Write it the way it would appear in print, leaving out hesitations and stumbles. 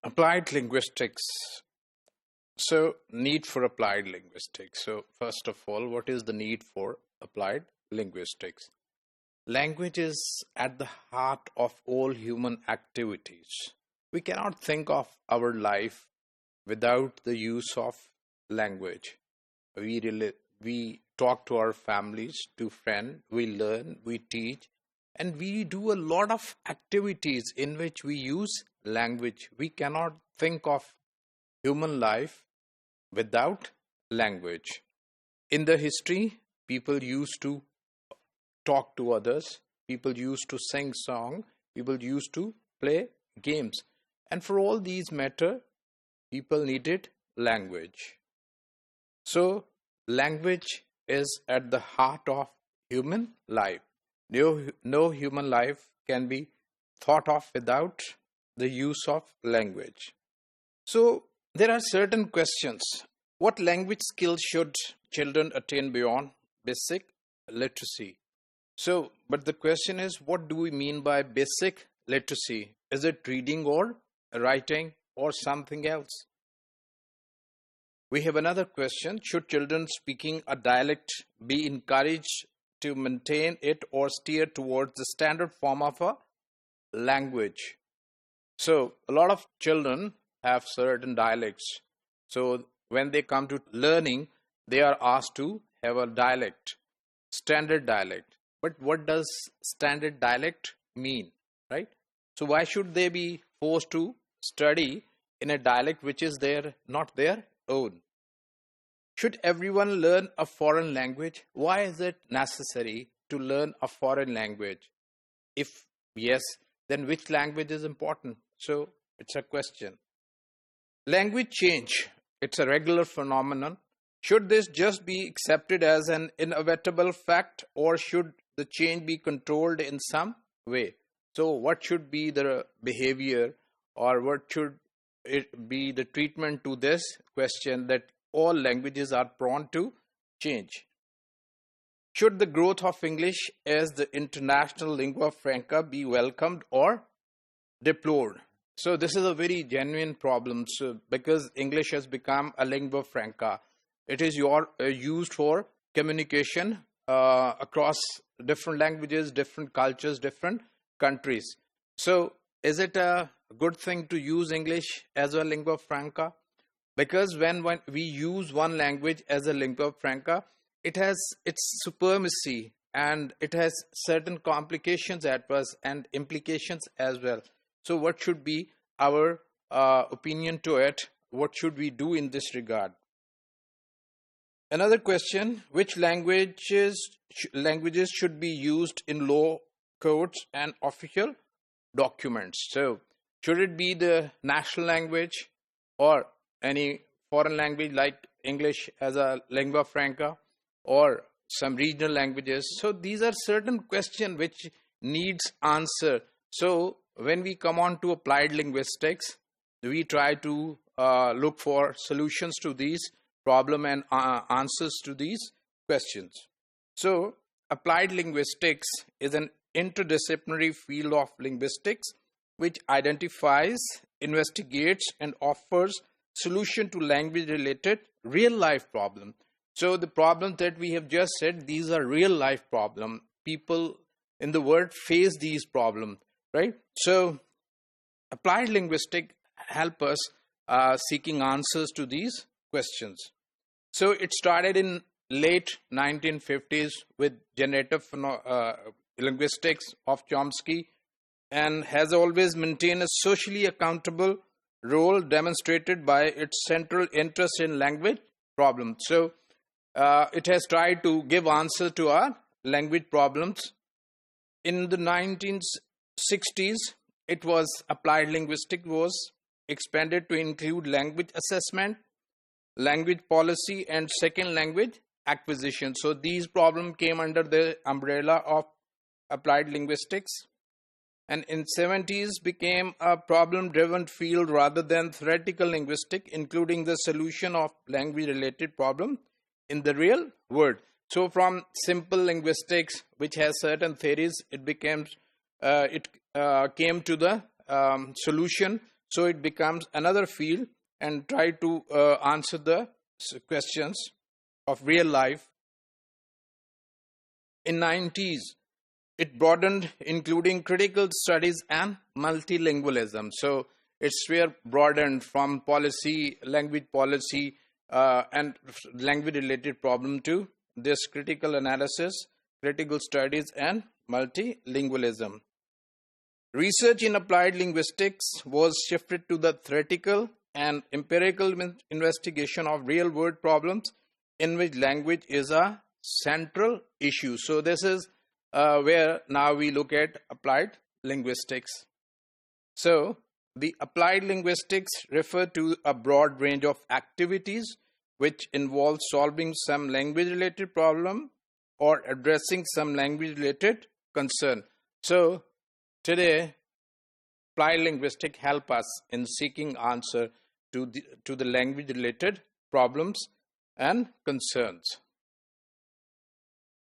Applied linguistics. So, need for applied linguistics. So, first of all, what is the need for applied linguistics? Language is at the heart of all human activities. We cannot think of our life without the use of language. We talk to our families, to friends, we learn, we teach, and we do a lot of activities in which we use language. We cannot think of human life without language. In the history, people used to talk to others, people used to sing song, people used to play games. And for all these matter, people needed language. So, language is at the heart of human life. No human life can be thought of without the use of language. So, there are certain questions. What language skills should children attain beyond basic literacy? So, but the question is, what do we mean by basic literacy? Is it reading or writing or something else? We have another question. Should children speaking a dialect be encouraged to maintain it or steer towards the standard form of a language? So, a lot of children have certain dialects. So, when they come to learning, they are asked to have a dialect, standard dialect. But what does standard dialect mean, right? So, why should they be forced to study in a dialect which is not their own? Should everyone learn a foreign language? Why is it necessary to learn a foreign language? If yes, then which language is important? So, it's a question. Language change, it's a regular phenomenon. Should this just be accepted as an inevitable fact, or should the change be controlled in some way? So, what should be the behavior, or what should it be the treatment to this question that all languages are prone to change? Should the growth of English as the international lingua franca be welcomed or deplored? So this is a very genuine problem. So because English has become a lingua franca, it is used for communication across different languages, different cultures, different countries. So is it a good thing to use English as a lingua franca? Because when we use one language as a lingua franca, it has its supremacy and it has certain complications at once and implications as well. So what should be our opinion to it? What should we do in this regard? Another question, which languages should be used in law courts and official documents? So should it be the national language or any foreign language like English as a lingua franca or some regional languages? So these are certain questions which needs answer. So when we come on to applied linguistics, we try to look for solutions to these problems and answers to these questions. So applied linguistics is an interdisciplinary field of linguistics which identifies, investigates, and offers solution to language related real life problems. So the problems that we have just said, these are real life problems. People in the world face these problems, right? So applied linguistics help us seeking answers to these questions. So it started in late 1950s with generative linguistics of Chomsky and has always maintained a socially accountable role demonstrated by its central interest in language problems. So it has tried to give answer to our language problems. In the 1960s, applied linguistics was expanded to include language assessment, language policy, and second language acquisition. So these problems came under the umbrella of applied linguistics. And in 70s became a problem-driven field rather than theoretical linguistics, including the solution of language-related problems in the real world. So from simple linguistics, which has certain theories, it came to the solution So it becomes another field and try to answer the questions of real life. In 90s, it broadened, including critical studies and multilingualism. So its sphere broadened from policy, language policy, and language-related problem to this critical analysis, critical studies, and multilingualism. Research in applied linguistics was shifted to the theoretical and empirical investigation of real-world problems in which language is a central issue. So this is where now we look at applied linguistics. So the applied linguistics refer to a broad range of activities which involve solving some language-related problem or addressing some language-related concern. So today, applied linguistics help us in seeking answer to the language-related problems and concerns.